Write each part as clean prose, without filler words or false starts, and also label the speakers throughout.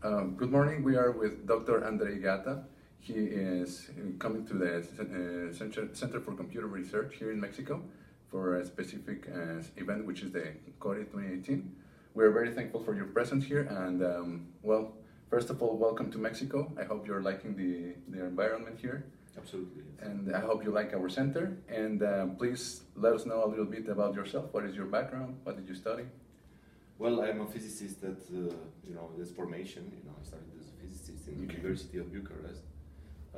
Speaker 1: Good morning. We are with Dr. Andrei Gheata. He is coming to the Center for Computer Research here in Mexico for a specific event, which is the CORE 2018. We're very thankful for your presence here, and well, first of all, welcome to Mexico. I hope you're liking the environment here.
Speaker 2: Absolutely. Yes.
Speaker 1: And I hope you like our center. And please let us know a little bit about yourself. What is your background? What did you study?
Speaker 2: Well, I'm a physicist at, this formation. I started as a physicist in the University of Bucharest.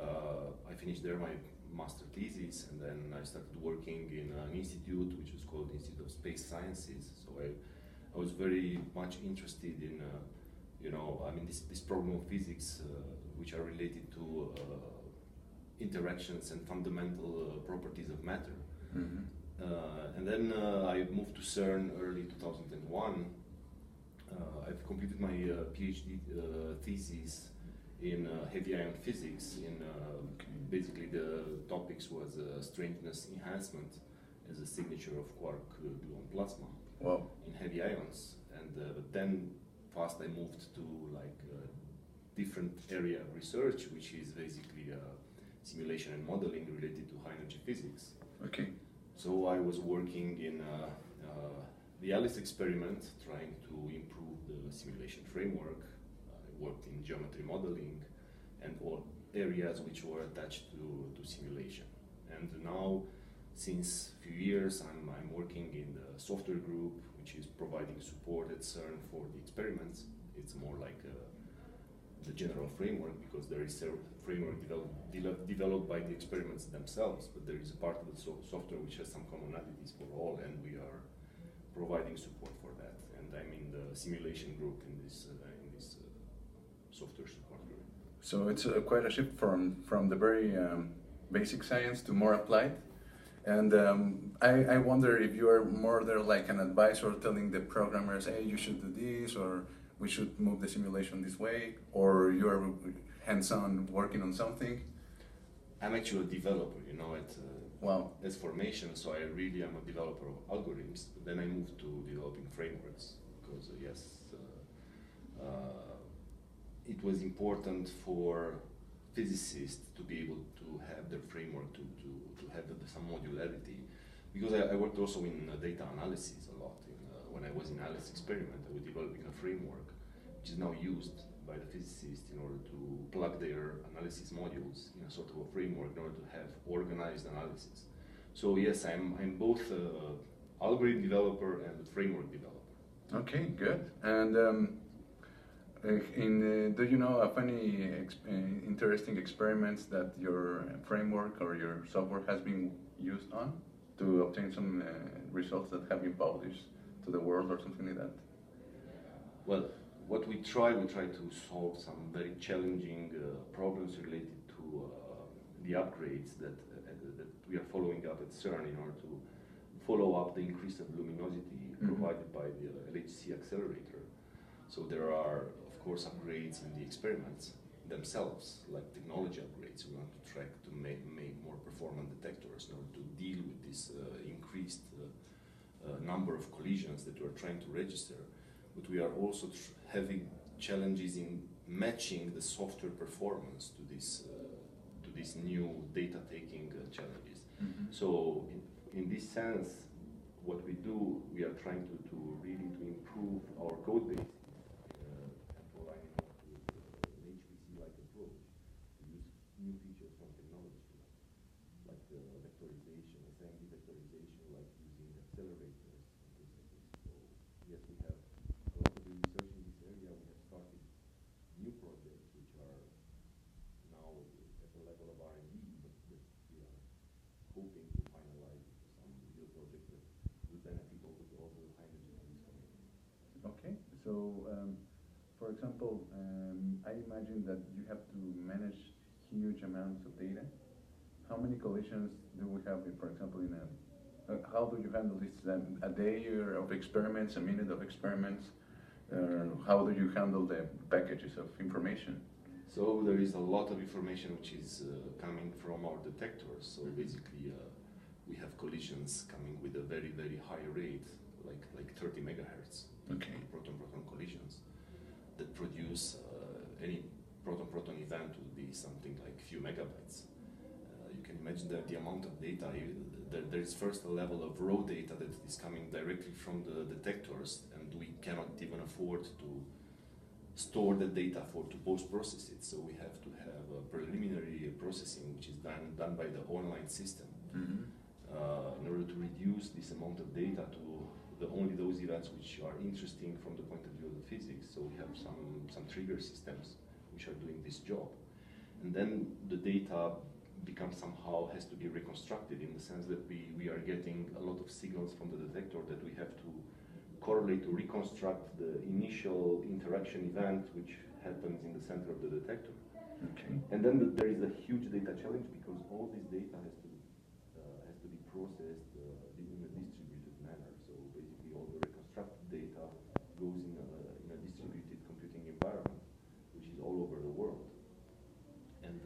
Speaker 2: I finished there my master thesis, and then I started working in an institute which was called Institute of Space Sciences. So I was very much interested in, this problem of physics, which are related to interactions and fundamental properties of matter.
Speaker 1: Mm-hmm.
Speaker 2: And then I moved to CERN early 2001. I've completed my PhD thesis in heavy ion physics. Basically, the topics was strangeness enhancement as a signature of quark gluon plasma.
Speaker 1: Wow.
Speaker 2: In heavy ions. And but then fast I moved to different area of research, which is basically simulation and modeling related to high energy physics.
Speaker 1: Okay.
Speaker 2: So I was working in the Alice experiment, trying to improve the simulation framework. I worked in geometry modeling and all areas which were attached to simulation. And now, since a few years, I'm working in the software group, which is providing support at CERN for the experiments. It's more like the general framework, because there is a framework developed by the experiments themselves, but there is a part of the software which has some commonalities for all, and we are providing support for that. And I'm in the simulation group in this software support group.
Speaker 1: So it's quite a shift from the very basic science to more applied. And I wonder if you are more there like an advisor telling the programmers, hey, you should do this, or we should move the simulation this way, or you are hands-on working on something?
Speaker 2: I'm actually a developer,
Speaker 1: Wow.
Speaker 2: As formation, so I really am a developer of algorithms. But then I moved to developing frameworks, because it was important for physicists to be able to have their framework, to have some modularity, because I worked also in data analysis a lot. When I was in Alice experiment, I was developing a framework which is now used by the physicists in order to plug their analysis modules in a sort of a framework in order to have organized analysis. So yes, I'm both algorithm developer and framework developer.
Speaker 1: Okay, good. And do you know of any interesting experiments that your framework or your software has been used on to obtain some results that have been published to the world or something like that?
Speaker 2: Well, what we try to solve some very challenging problems related to the upgrades that we are following up at CERN in order to follow up the increase of luminosity provided by the LHC accelerator. So there are, of course, upgrades in the experiments themselves, like technology upgrades. We want to try to make more performant detectors in order to deal with this increased number of collisions that we are trying to register. But we are also having challenges in matching the software performance to these new data-taking challenges.
Speaker 1: Mm-hmm.
Speaker 2: So in this sense, what we do, we are trying to really improve our code base and providing an HPC-like approach to use new features from technology, like the vectorization, SIMD vectorization, like using accelerators and things like this. So yes, we have a lot of research in this area. We have started new projects which are now at the level of R&D, but we are hoping to finalize some real project that will benefit all the high energy physics community.
Speaker 1: Okay, so for example, I imagine that you have to manage huge amounts of data. How many collisions do we have, for example, in how do you handle this? A day of experiments, a minute of experiments? How do you handle the packages of information?
Speaker 2: So there is a lot of information which is coming from our detectors. So basically, we have collisions coming with a very, very high rate, like 30 megahertz.
Speaker 1: Okay.
Speaker 2: Proton-proton collisions that produce be something like a few megabytes. You can imagine that the amount of data, there is first a level of raw data that is coming directly from the detectors, and we cannot even afford to store the data to post-process it. So we have to have a preliminary processing, which is done by the online system, in order to reduce this amount of data to only those events which are interesting from the point of view of the physics. So we have some trigger systems which are doing this job. And then the data has to be reconstructed, in the sense that we are getting a lot of signals from the detector that we have to correlate, to reconstruct the initial interaction event which happens in the center of the detector.
Speaker 1: Okay.
Speaker 2: And then there is a huge data challenge, because all this data has to be processed in a distributed manner. So basically all the reconstructed data goes in a distributed computing environment, which is all over the world. And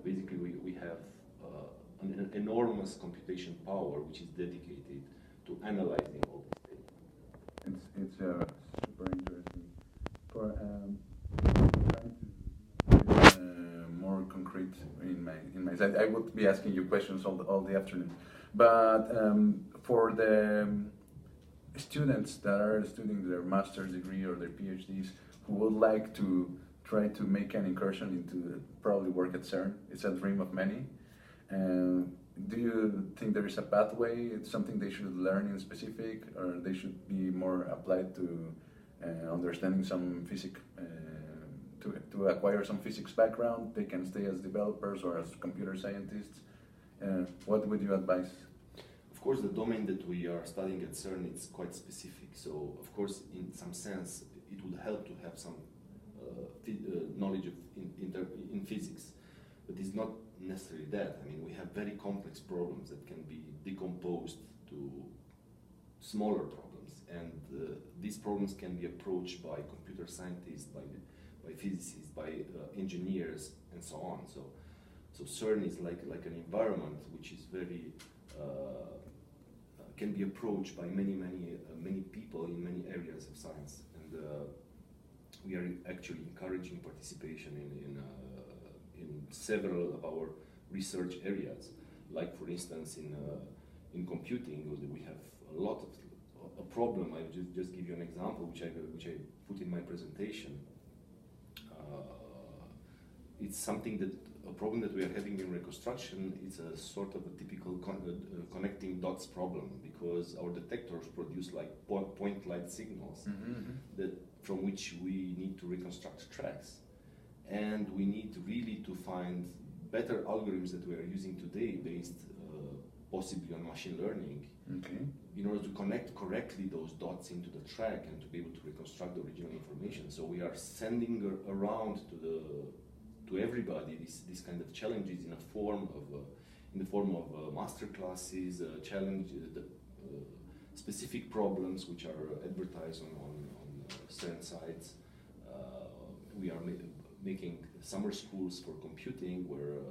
Speaker 2: basically we have an enormous computation power which is dedicated to analyzing all this data.
Speaker 1: It's super interesting. For trying to more concrete in my side, I would be asking you questions all the afternoon. But for the students that are studying their master's degree or their PhDs, who would like to try to make an incursion into probably work at CERN, it's a dream of many. Do you think there is a pathway? It's something they should learn in specific, or they should be more applied to understanding some physics, to acquire some physics background? They can stay as developers or as computer scientists. What would you advise?
Speaker 2: Of course, the domain that we are studying at CERN is quite specific. So, of course, in some sense, it would help to have some knowledge in physics, but it's not necessarily that. I mean, we have very complex problems that can be decomposed to smaller problems, and these problems can be approached by computer scientists, by physicists, by engineers, and so on. So CERN is like an environment which is very can be approached by many people in many areas of science, and we are actually encouraging participation in several of our research areas. Like, for instance, in computing, we have a lot of a problem. I just give you an example, which I put in my presentation. It's something a problem that we are having in reconstruction. It's a sort of a typical connecting dots problem, because our detectors produce like point light signals from which we need to reconstruct tracks, and we need really to find better algorithms that we are using today, based possibly on machine learning, in order to connect correctly those dots into the track and to be able to reconstruct the original information. So we are sending around to everybody these kind of challenges in the form of master classes, specific problems which are advertised on CERN sites. We are making summer schools for computing, where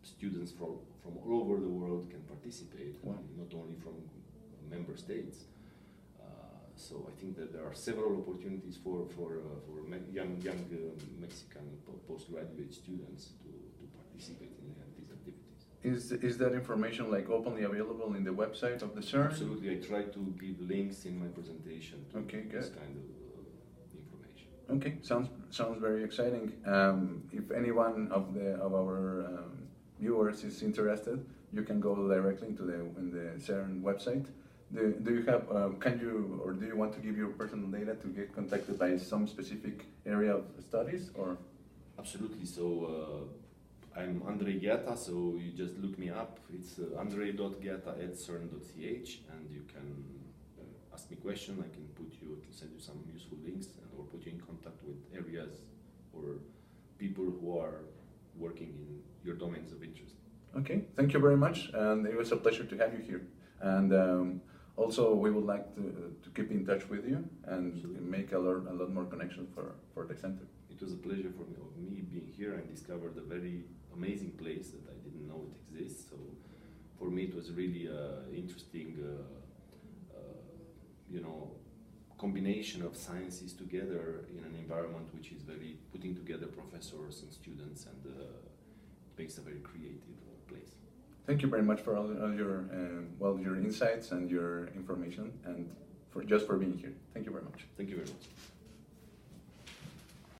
Speaker 2: students from all over the world can participate, not only from member states. So I think that there are several opportunities for young Mexican postgraduate students to participate in these activities.
Speaker 1: Is that information like openly available in the website of the CERN?
Speaker 2: Absolutely. I try to give links in my presentation to this kind of information.
Speaker 1: Okay, sounds very exciting. If anyone of our viewers is interested, you can go directly into the CERN website. Do you have? Do you want to give your personal data to get contacted by some specific area of studies, or?
Speaker 2: Absolutely. So I'm Andrei Gheata. So you just look me up. It's andrei.gheata@cern.ch, and you can ask me questions. I can send you some useful links, or put you in contact with areas or people who are working in your domains of interest.
Speaker 1: Okay. Thank you very much, and it was a pleasure to have you here. And also, we would like to keep in touch with you and make a lot more connections for the center.
Speaker 2: It was a pleasure for me being here. I discovered a very amazing place that I didn't know it exists. So for me, it was really interesting, combination of sciences together in an environment which is very putting together professors and students, and it makes a very creative place.
Speaker 1: Thank you very much for all your your insights and your information, and for being here. Thank you very much.
Speaker 2: Thank you very much.